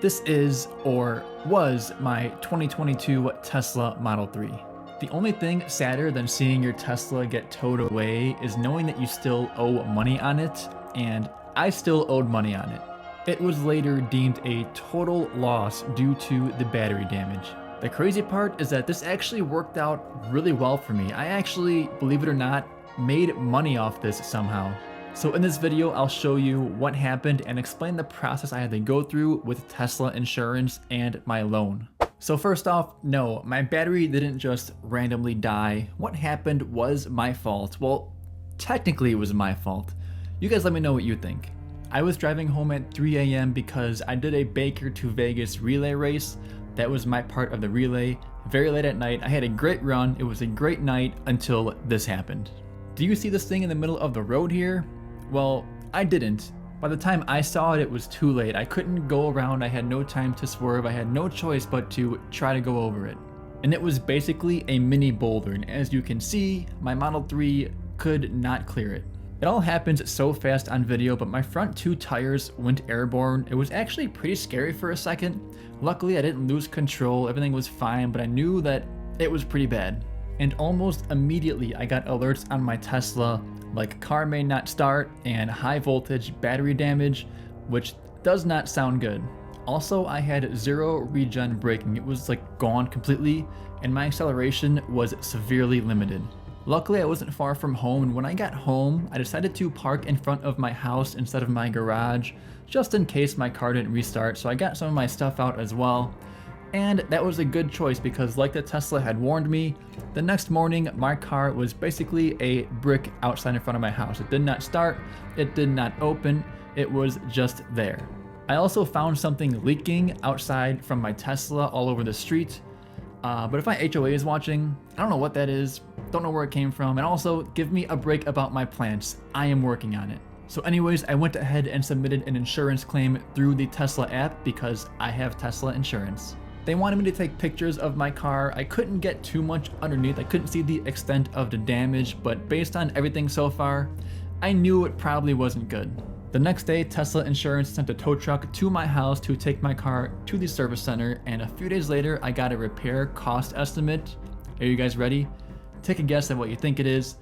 This is, or was, my 2022 Tesla Model 3. The only thing sadder than seeing your Tesla get towed away is knowing that you still owe money on it, and I still owed money on it. It was later deemed a total loss due to the battery damage. The crazy part is that this actually worked out really well for me. I actually, believe it or not, made money off this somehow. So in this video, I'll show you what happened and explain the process I had to go through with Tesla insurance and my loan. So first off, no, my battery didn't just randomly die. What happened was my fault. Well, technically it was my fault. You guys let me know what you think. I was driving home at 3 a.m. because I did a Baker to Vegas relay race. That was my part of the relay. Very late at night, I had a great run. It was a great night until this happened. Do you see this thing in the middle of the road here? Well, I didn't. By the time I saw it, it was too late. I couldn't go around, I had no time to swerve, I had no choice but to try to go over it. And it was basically a mini boulder, and as you can see, my Model 3 could not clear it. It all happened so fast on video, but my front two tires went airborne. It was actually pretty scary for a second. Luckily, I didn't lose control, everything was fine, but I knew that it was pretty bad. And almost immediately, I got alerts on my Tesla, like car may not start and high voltage battery damage, which does not sound good. Also, I had zero regen braking. It was like gone completely, and my acceleration was severely limited. Luckily, I wasn't far from home, and when I got home, I decided to park in front of my house instead of my garage, just in case my car didn't restart, so I got some of my stuff out as well. And that was a good choice because, like the Tesla had warned me, the next morning my car was basically a brick outside in front of my house. It did not start, it did not open, it was just there. I also found something leaking outside from my Tesla all over the street. But if my HOA is watching, I don't know what that is, don't know where it came from, and also give me a break about my plants. I am working on it. So anyways, I went ahead and submitted an insurance claim through the Tesla app because I have Tesla insurance. They wanted me to take pictures of my car. I couldn't get too much underneath. I couldn't see the extent of the damage, but based on everything so far, I knew it probably wasn't good. The next day, Tesla Insurance sent a tow truck to my house to take my car to the service center, and a few days later, I got a repair cost estimate. Are you guys ready? Take a guess at what you think it is,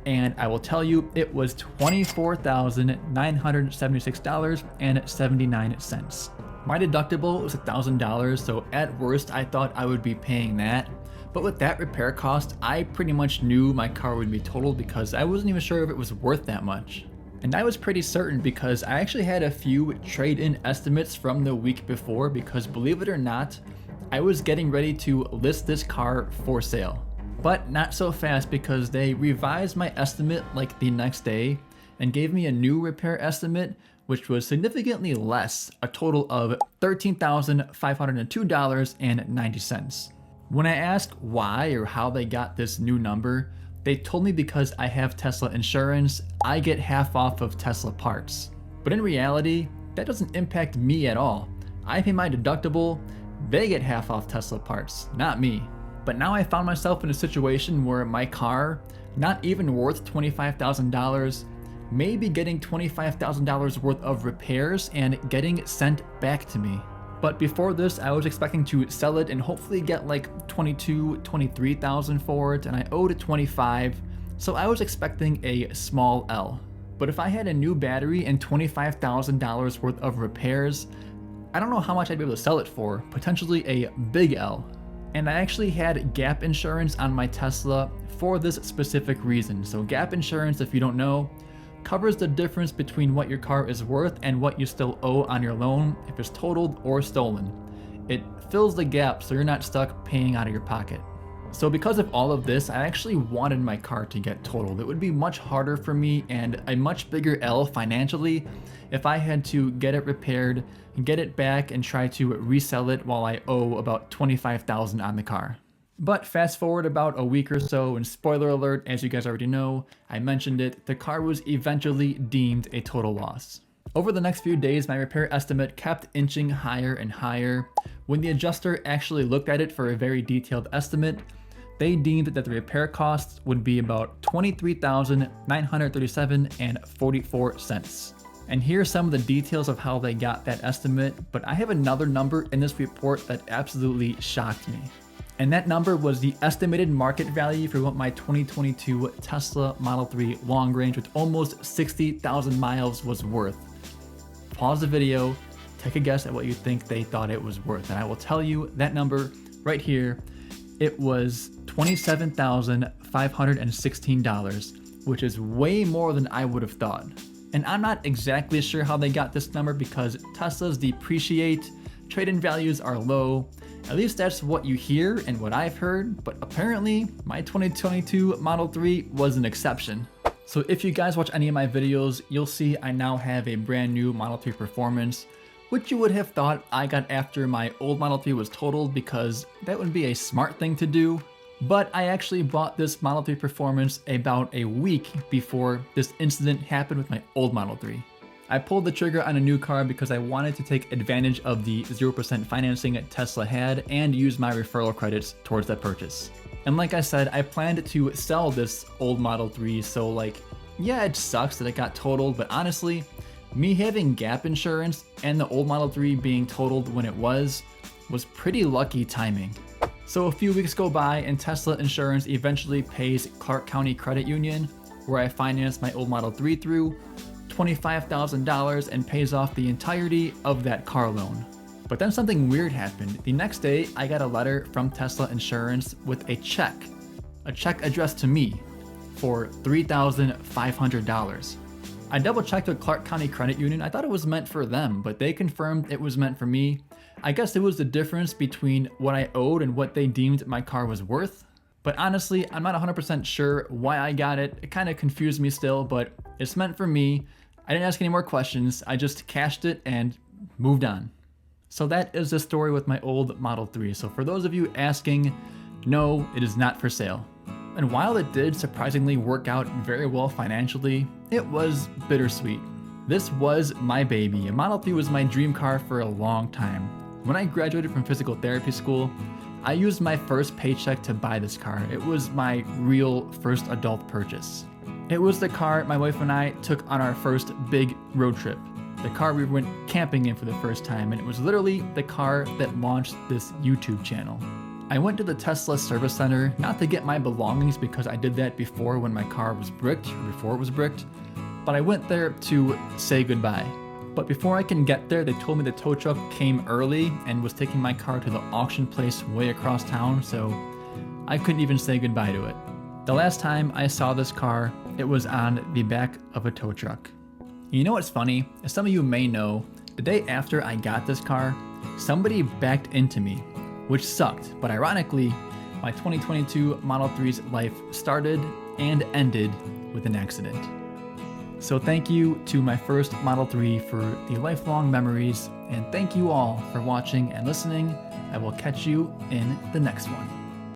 and I will tell you it was $24,976.79. My deductible was $1,000, so at worst I thought I would be paying that. But with that repair cost, I pretty much knew my car would be totaled because I wasn't even sure if it was worth that much. And I was pretty certain because I actually had a few trade-in estimates from the week before because, believe it or not, I was getting ready to list this car for sale. But not so fast because they revised my estimate like the next day and gave me a new repair estimate, which was significantly less, a total of $13,502.90. When I asked why or how they got this new number, they told me because I have Tesla insurance, I get half off of Tesla parts. But in reality, that doesn't impact me at all. I pay my deductible, they get half off Tesla parts, not me. But now I found myself in a situation where my car, not even worth $25,000, may be getting $25,000 worth of repairs and getting sent back to me. But before this, I was expecting to sell it and hopefully get like $23,000 for it, and I owed $25,000, so I was expecting a small L. But if I had a new battery and $25,000 worth of repairs, I don't know how much I'd be able to sell it for, potentially a big L. And I actually had gap insurance on my Tesla for this specific reason. So gap insurance, if you don't know, covers the difference between what your car is worth and what you still owe on your loan if it's totaled or stolen. It fills the gap so you're not stuck paying out of your pocket. So because of all of this, I actually wanted my car to get totaled. It would be much harder for me and a much bigger L financially if I had to get it repaired, get it back, and try to resell it while I owe about $25,000 on the car. But fast forward about a week or so, and spoiler alert, as you guys already know, I mentioned it, the car was eventually deemed a total loss. Over the next few days, my repair estimate kept inching higher and higher. When the adjuster actually looked at it for a very detailed estimate, they deemed that the repair costs would be about $23,937.44. And here are some of the details of how they got that estimate, but I have another number in this report that absolutely shocked me. And that number was the estimated market value for what my 2022 Tesla Model 3 long range with almost 60,000 miles was worth. Pause the video, take a guess at what you think they thought it was worth, and I will tell you that number right here. It was $27,516, which is way more than I would have thought. And I'm not exactly sure how they got this number because Teslas depreciate, trade-in values are low. At least that's what you hear and what I've heard, but apparently my 2022 Model 3 was an exception. So if you guys watch any of my videos, you'll see I now have a brand new Model 3 Performance, which you would have thought I got after my old Model 3 was totaled because that would be a smart thing to do. But I actually bought this Model 3 Performance about a week before this incident happened with my old Model 3. I pulled the trigger on a new car because I wanted to take advantage of the 0% financing that Tesla had and use my referral credits towards that purchase. And like I said, I planned to sell this old Model 3, so yeah, it sucks that it got totaled, but honestly, me having gap insurance and the old Model 3 being totaled when it was pretty lucky timing. So a few weeks go by and Tesla Insurance eventually pays Clark County Credit Union, where I financed my old Model 3 through, $25,000 and pays off the entirety of that car loan. But then something weird happened. The next day, I got a letter from Tesla Insurance with a check addressed to me for $3,500. I double checked with Clark County Credit Union. I thought it was meant for them, but they confirmed it was meant for me. I guess it was the difference between what I owed and what they deemed my car was worth. But honestly, I'm not 100% sure why I got it. It kind of confused me still, but it's meant for me. I didn't ask any more questions. I just cashed it and moved on. So that is the story with my old Model 3. So for those of you asking, no, it is not for sale. And while it did surprisingly work out very well financially, it was bittersweet. This was my baby. A Model 3 was my dream car for a long time. When I graduated from physical therapy school, I used my first paycheck to buy this car. It was my real first adult purchase. It was the car my wife and I took on our first big road trip. The car we went camping in for the first time, and it was literally the car that launched this YouTube channel. I went to the Tesla service center, not to get my belongings because I did that before when my car was bricked, or before it was bricked, but I went there to say goodbye. But before I can get there, they told me the tow truck came early and was taking my car to the auction place way across town, so I couldn't even say goodbye to it. The last time I saw this car, it was on the back of a tow truck. You know what's funny? As some of you may know, the day after I got this car, somebody backed into me, which sucked, but ironically, my 2022 Model 3's life started and ended with an accident. So thank you to my first Model 3 for the lifelong memories, and thank you all for watching and listening. I will catch you in the next one.